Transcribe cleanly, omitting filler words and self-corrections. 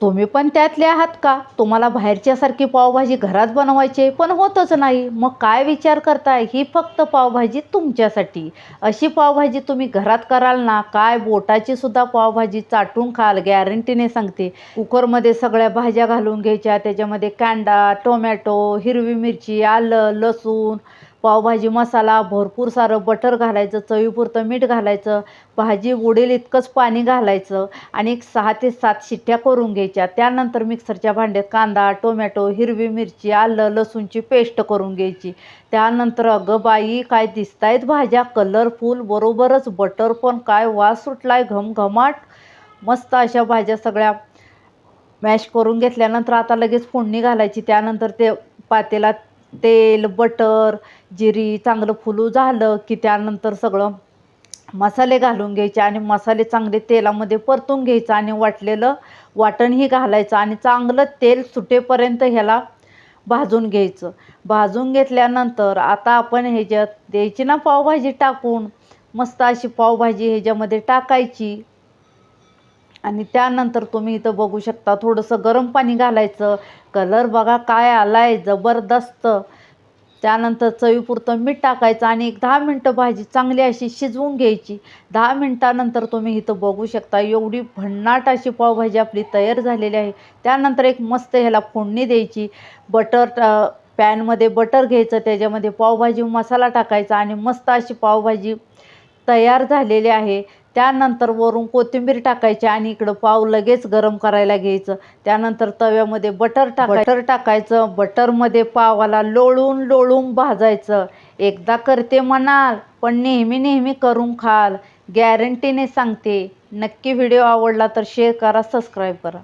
तुम्ही पण त्यातले आहात का? तुम्हाला बाहेरच्यासारखी पावभाजी घरात बनवायची पण होतच नाही. मग काय विचार करताय? ही फक्त पावभाजी तुमच्यासाठी. अशी पावभाजी तुम्ही घरात कराल ना, काय बोटाची सुद्धा पावभाजी चाटून खाल, गॅरंटीने सांगते. कुकरमध्ये सगळ्या भाज्या घालून घ्यायच्या, त्याच्यामध्ये कांदा, टोमॅटो, हिरवी मिरची, आलं, लसूण, पावभाजी मसाला, भरपूर सारं बटर घालायचं, चवीपुरतं मीठ घालायचं, भाजी बुडेल इतकंच पाणी घालायचं आणि एक 6 ते 7 शिट्ट्या करून घ्यायच्या. त्यानंतर मिक्सरच्या भांड्यात कांदा, टोमॅटो, हिरवी मिरची, आलं, लसूणची पेस्ट करून घ्यायची. त्यानंतर अगं बाई काय दिसतायत भाज्या कलरफुल, बरोबरच बटर पण काय वास सुटलाय घमघमाट. मस्त अशा भाज्या सगळ्या मॅश करून घेतल्यानंतर आता लगेच फोडणी घालायची. त्यानंतर ते पातेल्यात तेल, बटर, जिरी चांगलं फुलू झालं की त्यानंतर सगळं मसाले घालून घ्यायचे आणि मसाले चांगले तेलामध्ये परतून घ्यायचं आणि वाटलेलं वाटणही घालायचं आणि चांगलं तेल सुटेपर्यंत ह्याला भाजून घ्यायचं. भाजून घेतल्यानंतर आता आपण ह्याच्यात द्यायची ना पावभाजी टाकून, मस्त अशी पावभाजी ह्याच्यामध्ये टाकायची. आणि त्यानंतर तुम्ही इथं बघू शकता थोडंसं गरम पाणी घालायचं. कलर बघा काय आलाय जबरदस्त. त्यानंतर चवीपुरतं मीठ टाकायचं आणि एक 10 मिनटं भाजी चांगली अशी शिजवून घ्यायची. 10 मिनटानंतर तुम्ही इथं बघू शकता एवढी भन्नाट अशी पावभाजी आपली तयार झालेली आहे. त्यानंतर एक मस्त ह्याला फोडणी द्यायची. पॅनमध्ये बटर घ्यायचं, त्याच्यामध्ये पावभाजी मसाला टाकायचा आणि मस्त अशी पावभाजी तयार झालेली आहे. त्यानंतर वरून कोथिंबीर टाकायची आणि इकडं पाव लगेच गरम करायला घ्यायचं. त्यानंतर तव्यामध्ये बटर टाकायचं. बटरमध्ये पावाला लोळून लोळून भाजायचं. एकदा करते म्हणाल पण नेहमी नेहमी करून खाल, गॅरंटीने सांगते. नक्की व्हिडिओ आवडला तर शेअर करा, सबस्क्राईब करा.